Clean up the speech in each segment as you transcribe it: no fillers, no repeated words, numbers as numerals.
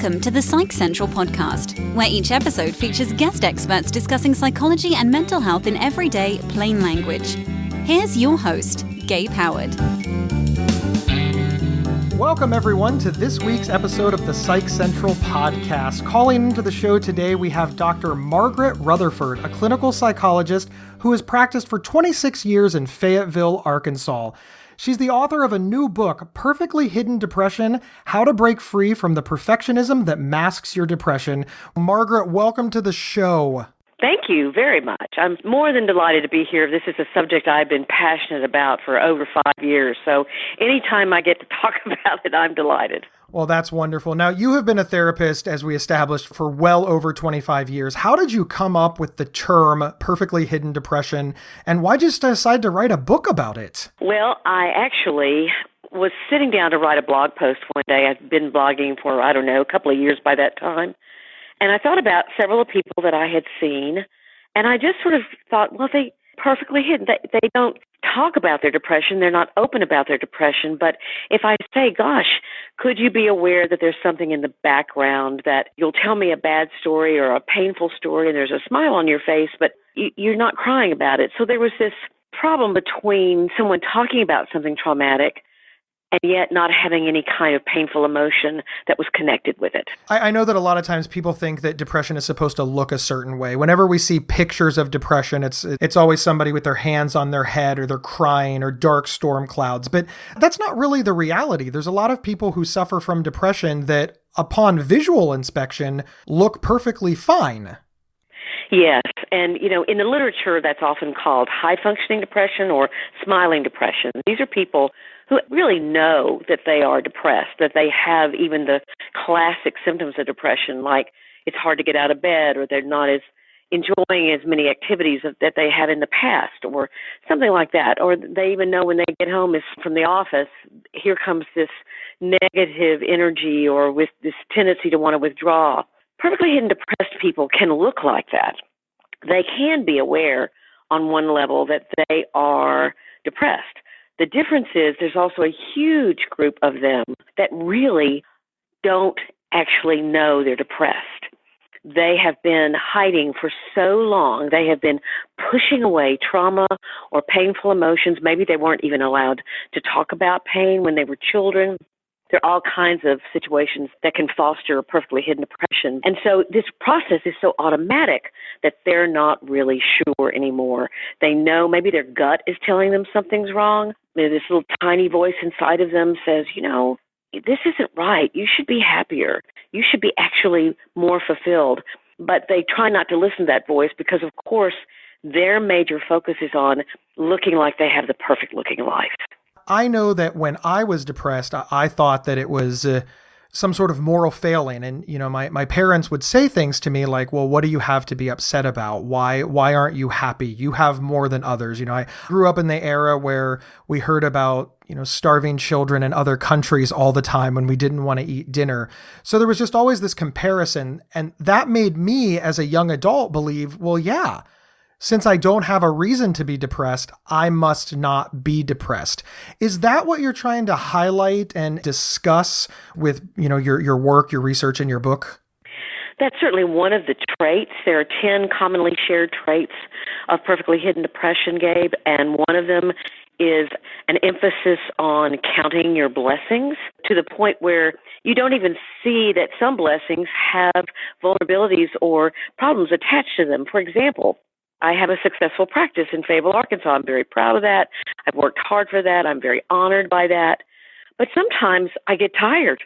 Welcome to the Psych Central podcast, where each episode features guest experts discussing psychology and mental health in everyday, plain language. Here's your host, Gabe Howard. Welcome, everyone, to this week's episode of the Psych Central podcast. Calling into the show today, we have Dr. Margaret Rutherford, a clinical psychologist who has practiced for 26 years in Fayetteville, Arkansas. She's the author of a new book, Perfectly Hidden Depression: How to Break Free from the Perfectionism That Masks Your Depression. Margaret, welcome to the show. Thank you very much. I'm more than delighted to be here. This is a subject I've been passionate about for over 5 years, so anytime I get to talk about it, I'm delighted. Well, that's wonderful. Now, you have been a therapist, as we established, for well over 25 years. How did you come up with the term perfectly hidden depression, and why just decide to write a book about it? Well, I actually was sitting down to write a blog post one day. I'd been blogging for, a couple of years by that time. And I thought about several people that I had seen, and I just sort of thought, well, they perfectly hidden. They don't talk about their depression. They're not open about their depression. But if I say, gosh, could you be aware that there's something in the background that you'll tell me a bad story or a painful story and there's a smile on your face, but you're not crying about it. So there was this problem between someone talking about something traumatic and yet not having any kind of painful emotion that was connected with it. I know that a lot of times people think that depression is supposed to look a certain way. Whenever we see pictures of depression, it's always somebody with their hands on their head, or they're crying, or dark storm clouds. But that's not really the reality. There's a lot of people who suffer from depression that, upon visual inspection, look perfectly fine. Yes, and in the literature that's often called high-functioning depression or smiling depression. These are people who really know that they are depressed, that they have even the classic symptoms of depression, like it's hard to get out of bed, or they're not as enjoying as many activities that they had in the past, or something like that. Or they even know when they get home from the office, here comes this negative energy or with this tendency to want to withdraw. Perfectly hidden depressed people can look like that. They can be aware on one level that they are depressed. The difference is there's also a huge group of them that really don't actually know they're depressed. They have been hiding for so long. They have been pushing away trauma or painful emotions. Maybe they weren't even allowed to talk about pain when they were children. There are all kinds of situations that can foster a perfectly hidden depression. And so this process is so automatic that they're not really sure anymore. They know maybe their gut is telling them something's wrong. Maybe this little tiny voice inside of them says, this isn't right. You should be happier. You should be actually more fulfilled. But they try not to listen to that voice because, of course, their major focus is on looking like they have the perfect looking life. I know that when I was depressed, I thought that it was some sort of moral failing. And, my parents would say things to me like, well, what do you have to be upset about? Why aren't you happy? You have more than others. I grew up in the era where we heard about, starving children in other countries all the time when we didn't want to eat dinner. So there was just always this comparison. And that made me, as a young adult, believe, well, yeah, since I don't have a reason to be depressed, I must not be depressed. Is that what you're trying to highlight and discuss with, your work, your research, and your book? That's certainly one of the traits. There are 10 commonly shared traits of perfectly hidden depression, Gabe, and one of them is an emphasis on counting your blessings to the point where you don't even see that some blessings have vulnerabilities or problems attached to them. For example, I have a successful practice in Fayetteville, Arkansas. I'm very proud of that. I've worked hard for that. I'm very honored by that. But sometimes I get tired.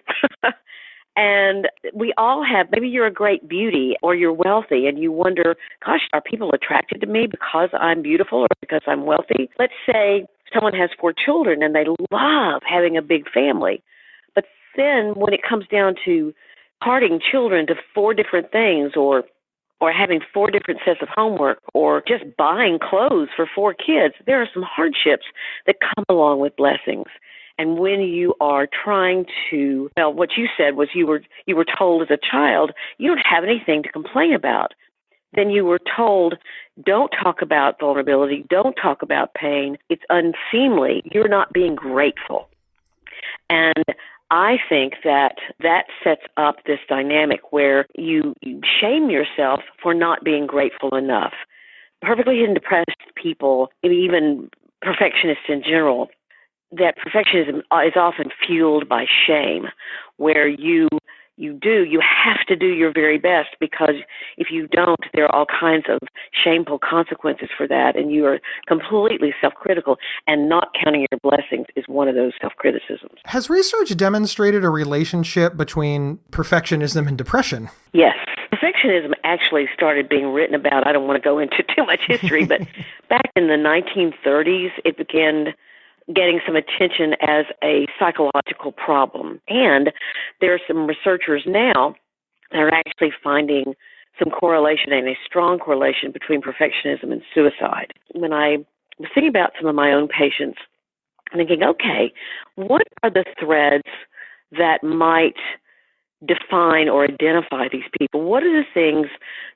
And we all have, maybe you're a great beauty or you're wealthy and you wonder, gosh, are people attracted to me because I'm beautiful or because I'm wealthy? Let's say someone has 4 children and they love having a big family. But then when it comes down to parting children to 4 different things or having 4 different sets of homework, or just buying clothes for 4 kids, there are some hardships that come along with blessings. And when you are trying to, what you said was you were told as a child, you don't have anything to complain about. Then you were told, don't talk about vulnerability, don't talk about pain. It's unseemly. You're not being grateful. And I think that sets up this dynamic where you shame yourself for not being grateful enough. Perfectly hidden depressed people, even perfectionists in general, that perfectionism is often fueled by shame, where you have to do your very best, because if you don't, there are all kinds of shameful consequences for that, and you are completely self-critical, and not counting your blessings is one of those self-criticisms. Has research demonstrated a relationship between perfectionism and depression? Yes. Perfectionism actually started being written about. I don't want to go into too much history, but back in the 1930s, it began getting some attention as a psychological problem. And there are some researchers now that are actually finding some correlation, and a strong correlation, between perfectionism and suicide. When I was thinking about some of my own patients, thinking, okay, what are the threads that might define or identify these people? What are the things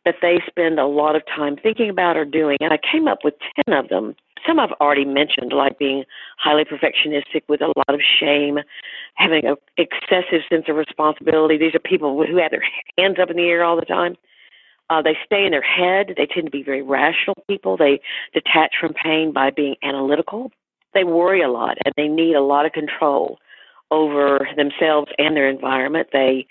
that they spend a lot of time thinking about or doing? And I came up with 10 of them. Some I've already mentioned, like being highly perfectionistic with a lot of shame, having an excessive sense of responsibility. These are people who have their hands up in the air all the time. They stay in their head. They tend to be very rational people. They detach from pain by being analytical. They worry a lot, and they need a lot of control over themselves and their environment. They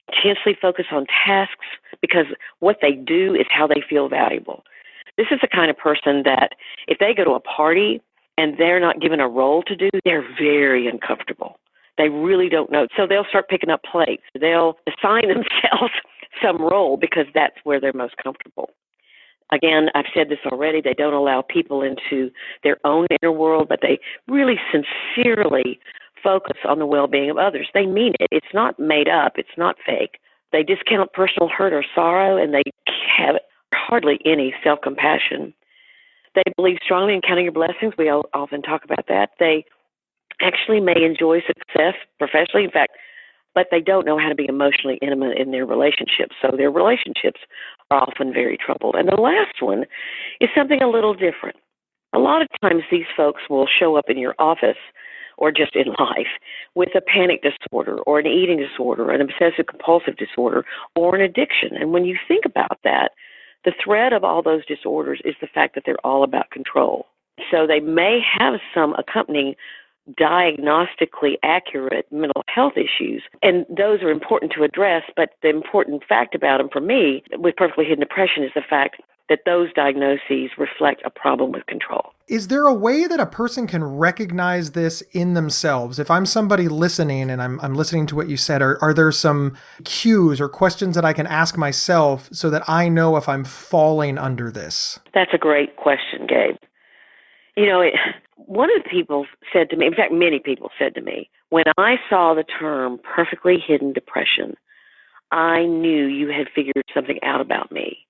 intensely focus on tasks because what they do is how they feel valuable. This is the kind of person that if they go to a party and they're not given a role to do, they're very uncomfortable. They really don't know. So they'll start picking up plates. They'll assign themselves some role because that's where they're most comfortable. Again, I've said this already, they don't allow people into their own inner world, but they really sincerely focus on the well-being of others. They mean it. It's not made up. It's not fake. They discount personal hurt or sorrow, and they have hardly any self-compassion. They believe strongly in counting your blessings. We often talk about that. They actually may enjoy success professionally, in fact, but they don't know how to be emotionally intimate in their relationships. So their relationships are often very troubled. And the last one is something a little different. A lot of times these folks will show up in your office or just in life with a panic disorder or an eating disorder, an obsessive-compulsive disorder, or an addiction. And when you think about that, the thread of all those disorders is the fact that they're all about control. So they may have some accompanying diagnostically accurate mental health issues, and those are important to address, but the important fact about them for me with perfectly hidden depression is the fact that those diagnoses reflect a problem with control. Is there a way that a person can recognize this in themselves? If I'm somebody listening and I'm listening to what you said, are there some cues or questions that I can ask myself so that I know if I'm falling under this? That's a great question, Gabe. You know, one of the people said to me, in fact, many people said to me, when I saw the term perfectly hidden depression, I knew you had figured something out about me.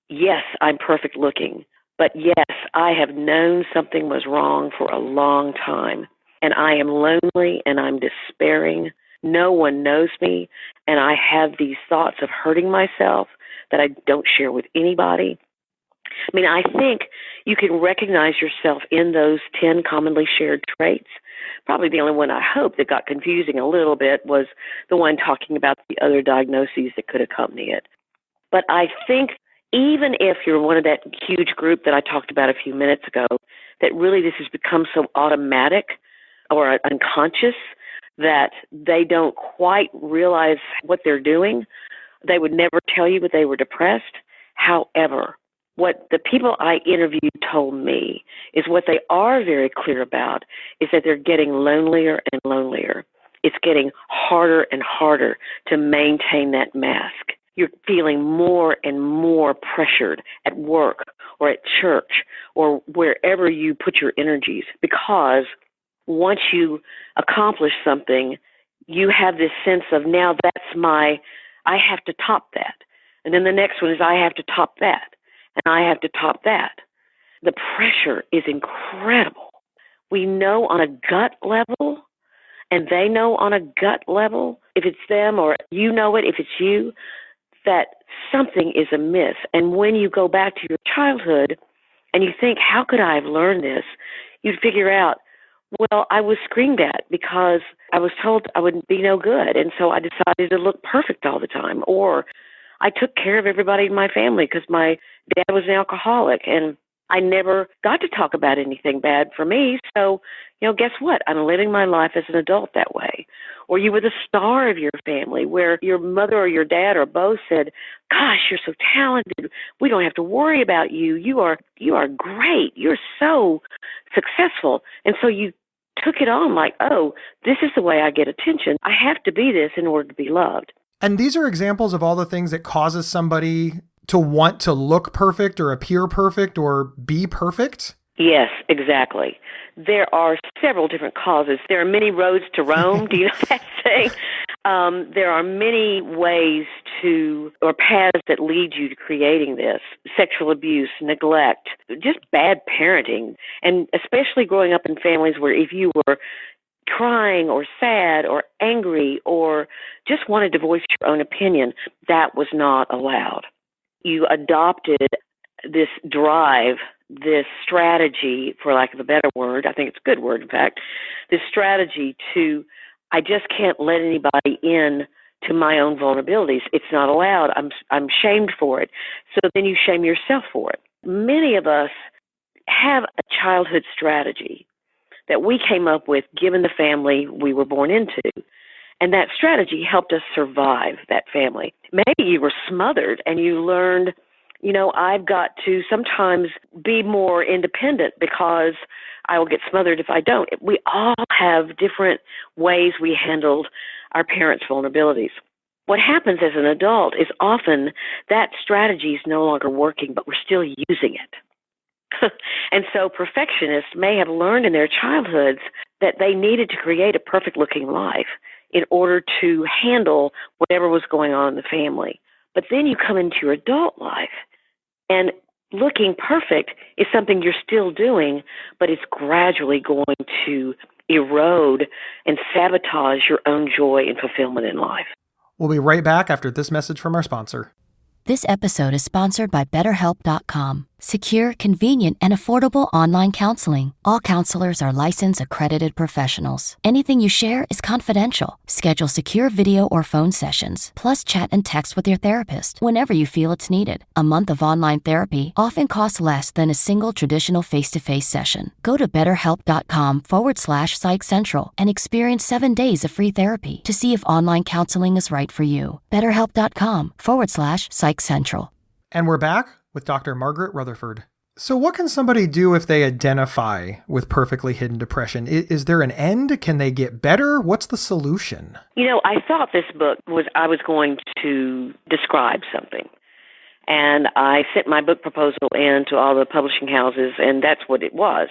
Yes, I'm perfect looking, but yes, I have known something was wrong for a long time, and I am lonely and I'm despairing. No one knows me, and I have these thoughts of hurting myself that I don't share with anybody. I mean, I think you can recognize yourself in those 10 commonly shared traits. Probably the only one I hope that got confusing a little bit was the one talking about the other diagnoses that could accompany it. But I think even if you're one of that huge group that I talked about a few minutes ago, that really this has become so automatic or unconscious that they don't quite realize what they're doing, they would never tell you that they were depressed. However, what the people I interviewed told me is what they are very clear about is that they're getting lonelier and lonelier. It's getting harder and harder to maintain that mask. You're feeling more and more pressured at work or at church or wherever you put your energies, because once you accomplish something, you have this sense of now I have to top that. And then the next one is I have to top that. And I have to top that. The pressure is incredible. We know on a gut level, and they know on a gut level, if it's them or you know it, if it's you, that something is amiss. And when you go back to your childhood and you think, how could I have learned this? You'd figure out, Well, I was screamed at because I was told I would be no good, and so I decided to look perfect all the time. Or I took care of everybody in my family because my dad was an alcoholic, and I never got to talk about anything bad for me. So, guess what? I'm living my life as an adult that way. Or you were the star of your family, where your mother or your dad or both said, "Gosh, you're so talented. We don't have to worry about you. You are great. You're so successful." And so you took it on like, "Oh, this is the way I get attention. I have to be this in order to be loved." And these are examples of all the things that causes somebody to want to look perfect or appear perfect or be perfect? Yes, exactly. There are several different causes. There are many roads to Rome. Do you know that saying? There are many ways or paths that lead you to creating this. Sexual abuse, neglect, just bad parenting, and especially growing up in families where if you were crying or sad or angry or just wanted to voice your own opinion, that was not allowed. You adopted this drive, this strategy, for lack of a better word, I think it's a good word, in fact, this strategy to, I just can't let anybody in to my own vulnerabilities. It's not allowed. I'm shamed for it. So then you shame yourself for it. Many of us have a childhood strategy that we came up with given the family we were born into. And that strategy helped us survive that family. Maybe you were smothered and you learned, I've got to sometimes be more independent because I will get smothered if I don't. We all have different ways we handled our parents' vulnerabilities. What happens as an adult is often that strategy is no longer working, but we're still using it. And so perfectionists may have learned in their childhoods that they needed to create a perfect-looking life in order to handle whatever was going on in the family. But then you come into your adult life, and looking perfect is something you're still doing, but it's gradually going to erode and sabotage your own joy and fulfillment in life. We'll be right back after this message from our sponsor. This episode is sponsored by BetterHelp.com. Secure, convenient, and affordable online counseling. All counselors are licensed, accredited professionals. Anything you share is confidential. Schedule secure video or phone sessions, plus chat and text with your therapist whenever you feel it's needed. A month of online therapy often costs less than a single traditional face-to-face session. Go to BetterHelp.com/PsychCentral and experience 7 days of free therapy to see if online counseling is right for you. BetterHelp.com/PsychCentral. And we're back with Dr. Margaret Rutherford. So what can somebody do if they identify with perfectly hidden depression? Is there an end? Can they get better? What's the solution? I thought this book I was going to describe something. And I sent my book proposal in to all the publishing houses, and that's what it was.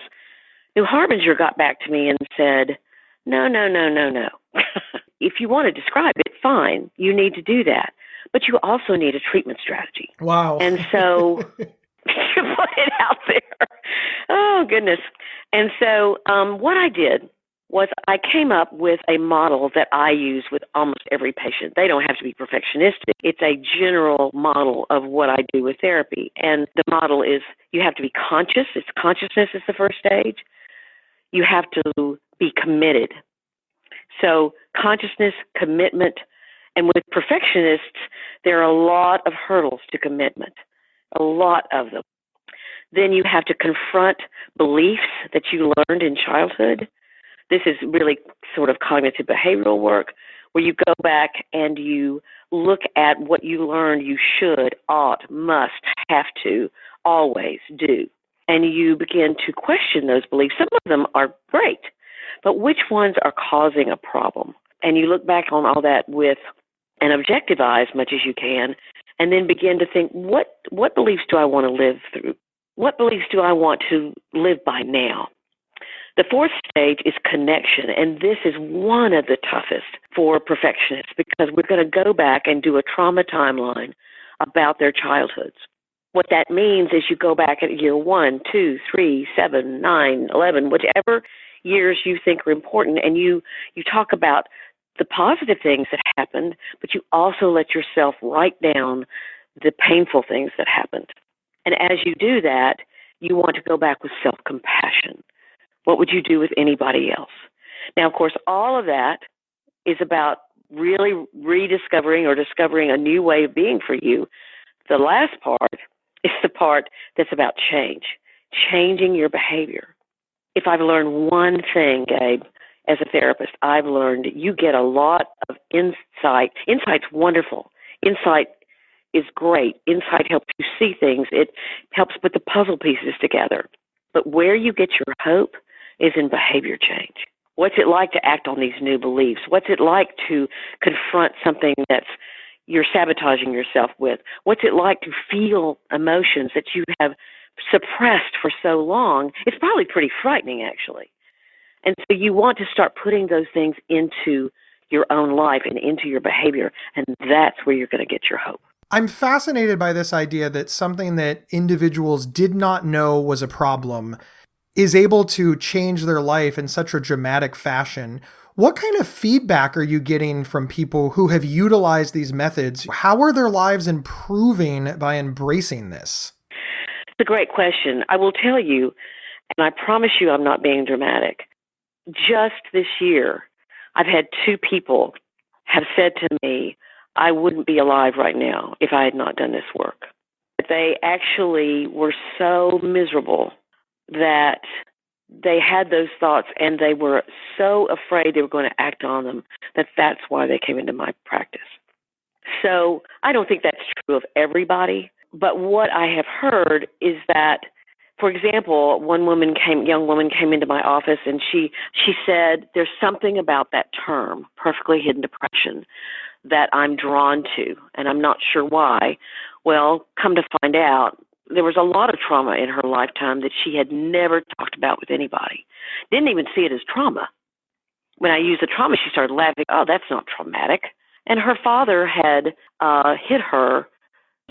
New Harbinger got back to me and said, no. If you want to describe it, fine. You need to do that. But you also need a treatment strategy. Wow. And so you put it out there. Oh, goodness. And so what I did was I came up with a model that I use with almost every patient. They don't have to be perfectionistic. It's a general model of what I do with therapy. And the model is you have to be conscious. Consciousness is the first stage. You have to be committed. So consciousness, commitment, and with perfectionists, there are a lot of hurdles to commitment, a lot of them. Then you have to confront beliefs that you learned in childhood. This is really sort of cognitive behavioral work where you go back and you look at what you learned you should, ought, must, have to, always do. And you begin to question those beliefs. Some of them are great, but which ones are causing a problem? And you look back on all that with an objective eye as much as you can, and then begin to think, what beliefs do I want to live through? What beliefs do I want to live by now? The fourth stage is connection, and this is one of the toughest for perfectionists because we're going to go back and do a trauma timeline about their childhoods. What that means is you go back at year 1, 2, 3, 7, 9, 11, whichever years you think are important, and you talk about the positive things that happened, but you also let yourself write down the painful things that happened. And as you do that, you want to go back with self-compassion. What would you do with anybody else? Now, of course, all of that is about really rediscovering or discovering a new way of being for you. The last part is the part that's about change, changing your behavior. If I've learned one thing, Gabe, as a therapist, I've learned you get a lot of insight. Insight's wonderful. Insight is great. Insight helps you see things. It helps put the puzzle pieces together. But where you get your hope is in behavior change. What's it like to act on these new beliefs? What's it like to confront something that's you're sabotaging yourself with? What's it like to feel emotions that you have suppressed for so long? It's probably pretty frightening, actually. And so you want to start putting those things into your own life and into your behavior, and that's where you're going to get your hope. I'm fascinated by this idea that something that individuals did not know was a problem is able to change their life in such a dramatic fashion. What kind of feedback are you getting from people who have utilized these methods? How are their lives improving by embracing this? It's a great question. I will tell you, and I promise you I'm not being dramatic, just this year, I've had 2 people have said to me, I wouldn't be alive right now if I had not done this work. They actually were so miserable that they had those thoughts and they were so afraid they were going to act on them that's why they came into my practice. So I don't think that's true of everybody, but what I have heard is that, for example, young woman came into my office and she said, there's something about that term, perfectly hidden depression, that I'm drawn to, and I'm not sure why. Well, come to find out, there was a lot of trauma in her lifetime that she had never talked about with anybody. Didn't even see it as trauma. When I used the trauma, she started laughing, oh, that's not traumatic. And her father had hit her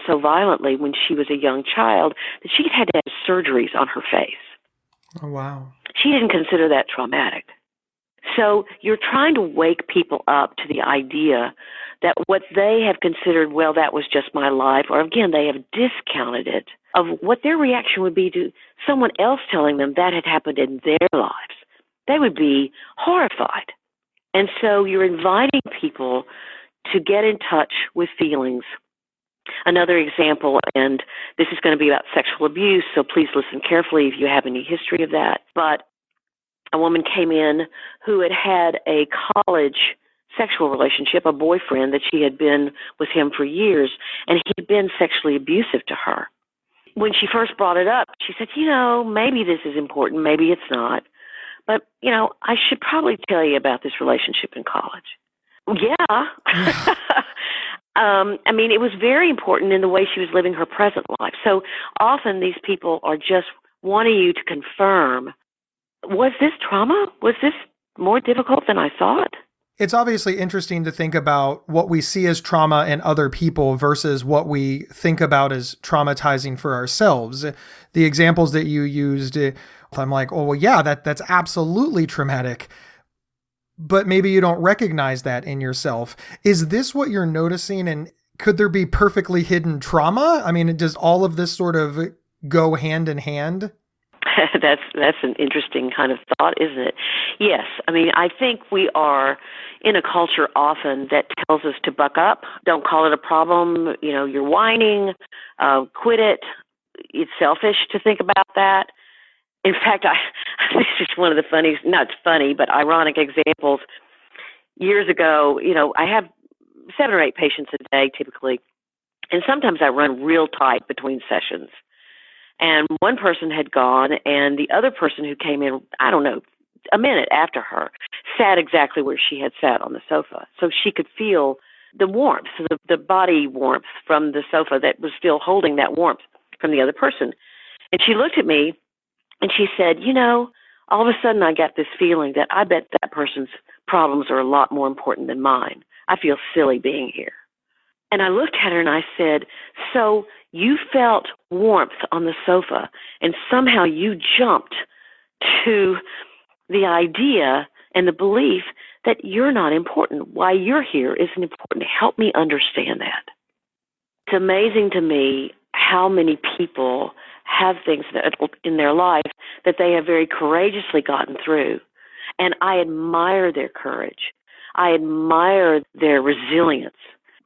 so violently when she was a young child that she had to have surgeries on her face. Oh, wow. She didn't consider that traumatic. So you're trying to wake people up to the idea that what they have considered, well, that was just my life, or again, they have discounted it, of what their reaction would be to someone else telling them that had happened in their lives. They would be horrified. And so you're inviting people to get in touch with feelings. Another example, and this is going to be about sexual abuse, so please listen carefully if you have any history of that, but a woman came in who had had a college sexual relationship, a boyfriend that she had been with him for years, and he'd been sexually abusive to her. When she first brought it up, she said, maybe this is important, maybe it's not, but, I should probably tell you about this relationship in college. Yeah. It was very important in the way she was living her present life. So often these people are just wanting you to confirm, was this trauma? Was this more difficult than I thought? It's obviously interesting to think about what we see as trauma in other people versus what we think about as traumatizing for ourselves. The examples that you used, I'm like, oh, well, yeah, that's absolutely traumatic. But maybe you don't recognize that in yourself. Is this what you're noticing? And could there be perfectly hidden trauma? Does all of this sort of go hand in hand? That's an interesting kind of thought, isn't it? Yes. I think we are in a culture often that tells us to buck up. Don't call it a problem. You're whining. Quit it. It's selfish to think about that. In fact, this is one of the funniest, not funny, but ironic examples. Years ago, I have 7 or 8 patients a day typically, and sometimes I run real tight between sessions. And one person had gone, and the other person who came in, I don't know, a minute after her, sat exactly where she had sat on the sofa. So she could feel the warmth, the body warmth from the sofa that was still holding that warmth from the other person. And she looked at me, and she said, all of a sudden I got this feeling that I bet that person's problems are a lot more important than mine. I feel silly being here. And I looked at her and I said, so you felt warmth on the sofa and somehow you jumped to the idea and the belief that you're not important. Why you're here isn't important. Help me understand that. It's amazing to me how many people have things that in their life that they have very courageously gotten through. And I admire their courage. I admire their resilience.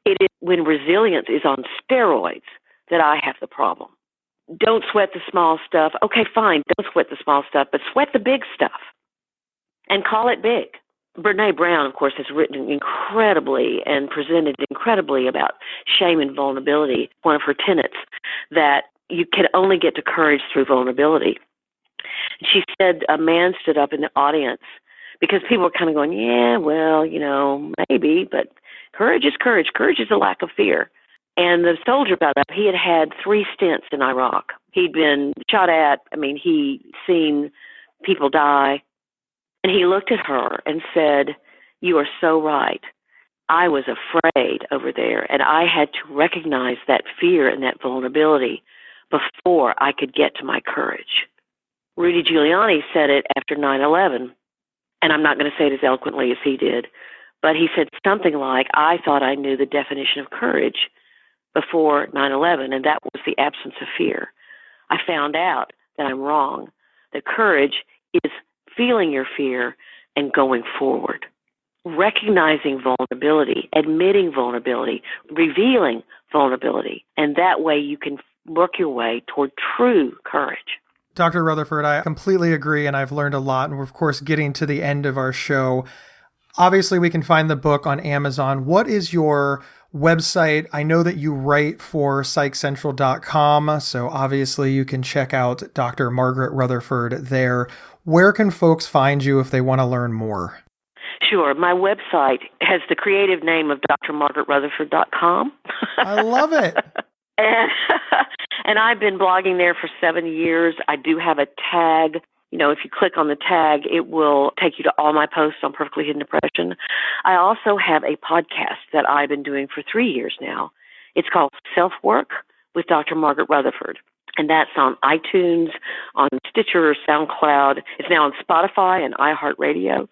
It is when resilience is on steroids that I have the problem. Don't sweat the small stuff. Okay, fine, don't sweat the small stuff, but sweat the big stuff and call it big. Brené Brown, of course, has written incredibly and presented incredibly about shame and vulnerability. One of her tenets that you can only get to courage through vulnerability. She said a man stood up in the audience because people were kind of going, yeah, well, maybe, but courage is courage. Courage is a lack of fear. And the soldier got up. He had 3 stints in Iraq. He'd been shot at. He'd seen people die. And he looked at her and said, you are so right. I was afraid over there, and I had to recognize that fear and that vulnerability before I could get to my courage. Rudy Giuliani said it after 9/11, and I'm not going to say it as eloquently as he did, but he said something like, I thought I knew the definition of courage before 9/11, and that was the absence of fear. I found out that I'm wrong, that courage is feeling your fear and going forward, recognizing vulnerability, admitting vulnerability, revealing vulnerability, and that way you can work your way toward true courage. Dr. Rutherford, I completely agree, and I've learned a lot, and we're, of course, getting to the end of our show. Obviously, we can find the book on Amazon. What is your website? I know that you write for PsychCentral.com, so obviously you can check out Dr. Margaret Rutherford there. Where can folks find you if they want to learn more? Sure. My website has the creative name of drmargaretrutherford.com. I love it. And I've been blogging there for 7 years. I do have a tag. If you click on the tag, it will take you to all my posts on perfectly hidden depression. I also have a podcast that I've been doing for 3 years now. It's called Self-Work with Dr. Margaret Rutherford. And that's on iTunes, on Stitcher, SoundCloud. It's now on Spotify and iHeartRadio.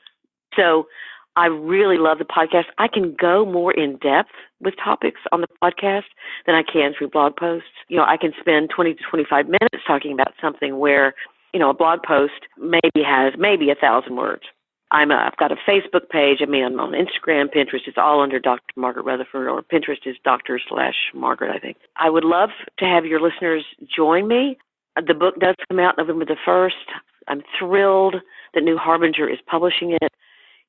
So I really love the podcast. I can go more in depth with topics on the podcast than I can through blog posts. I can spend 20 to 25 minutes talking about something where, a blog post has 1,000 words. I've got a Facebook page. I'm on Instagram, Pinterest. It's all under Dr. Margaret Rutherford, or Pinterest is Dr./Margaret, I think. I would love to have your listeners join me. The book does come out November the 1st. I'm thrilled that New Harbinger is publishing it.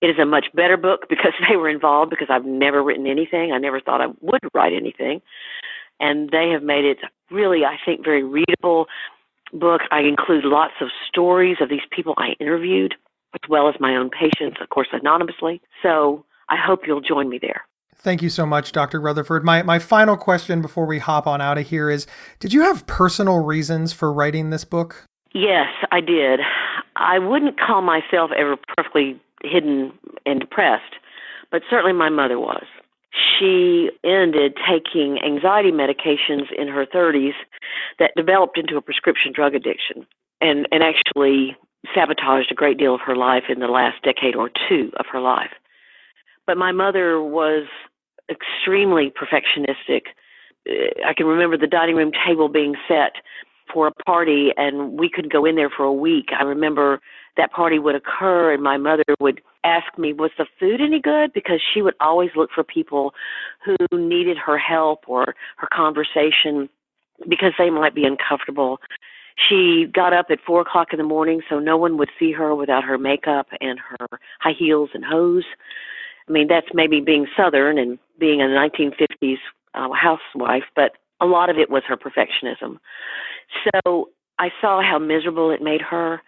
It is a much better book because they were involved, because I've never written anything. I never thought I would write anything. And they have made it really, I think, very readable book. I include lots of stories of these people I interviewed, as well as my own patients, of course, anonymously. So I hope you'll join me there. Thank you so much, Dr. Rutherford. My final question before we hop on out of here is, did you have personal reasons for writing this book? Yes, I did. I wouldn't call myself ever perfectly hidden and depressed, but certainly my mother was. She ended taking anxiety medications in her 30s that developed into a prescription drug addiction and actually sabotaged a great deal of her life in the last decade or two of her life. But my mother was extremely perfectionistic. I can remember the dining room table being set for a party, and we could go in there for a week. I remember that party would occur, and my mother would ask me, was the food any good? Because she would always look for people who needed her help or her conversation because they might be uncomfortable. She got up at 4 o'clock in the morning so no one would see her without her makeup and her high heels and hose. That's maybe being Southern and being a 1950s housewife, but a lot of it was her perfectionism. So I saw how miserable it made her,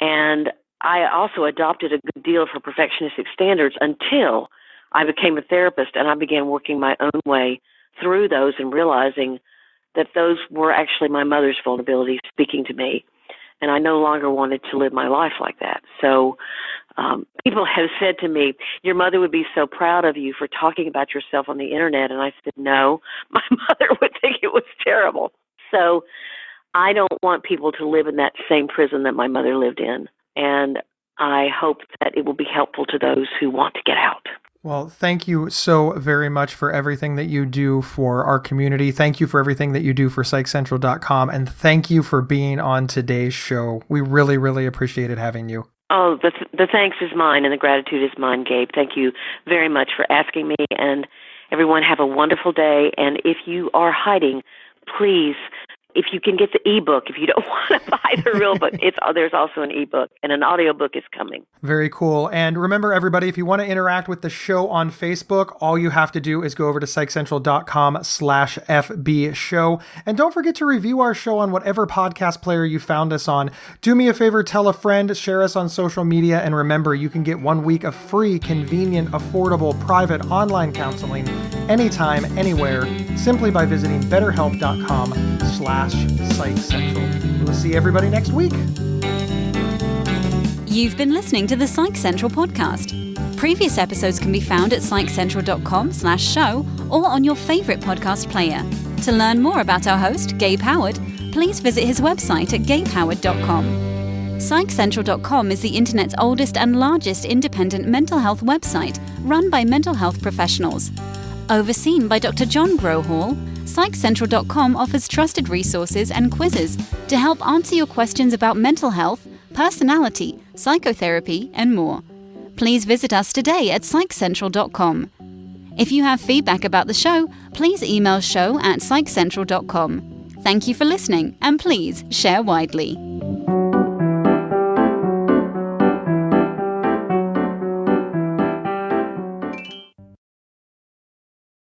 and I also adopted a good deal of her perfectionistic standards until I became a therapist and I began working my own way through those and realizing that those were actually my mother's vulnerabilities speaking to me. And I no longer wanted to live my life like that. So people have said to me, your mother would be so proud of you for talking about yourself on the internet. And I said, no, my mother would think it was terrible. So I don't want people to live in that same prison that my mother lived in. And I hope that it will be helpful to those who want to get out. Well, thank you so very much for everything that you do for our community. Thank you for everything that you do for PsychCentral.com. And thank you for being on today's show. We really, really appreciated having you. Oh, the thanks is mine and the gratitude is mine, Gabe. Thank you very much for asking me. And everyone have a wonderful day. And if you are hiding, please, if you can get the ebook, if you don't want to buy the real book, there's also an ebook, and an audiobook is coming. Very cool. And remember, everybody, if you want to interact with the show on Facebook, all you have to do is go over to psychcentral.com/FB show. And don't forget to review our show on whatever podcast player you found us on. Do me a favor, tell a friend, share us on social media, and remember, you can get 1 week of free, convenient, affordable, private online counseling anytime, anywhere, simply by visiting betterhelp.com/PsychCentral. We'll see everybody next week. You've been listening to the Psych Central podcast. Previous episodes can be found at psychcentral.com/show or on your favorite podcast player. To learn more about our host, Gabe Howard, please visit his website at gabehoward.com. PsychCentral.com is the internet's oldest and largest independent mental health website run by mental health professionals. Overseen by Dr. John Grohall, PsychCentral.com offers trusted resources and quizzes to help answer your questions about mental health, personality, psychotherapy, and more. Please visit us today at psychcentral.com. If you have feedback about the show, please email show@psychcentral.com. Thank you for listening, and please share widely.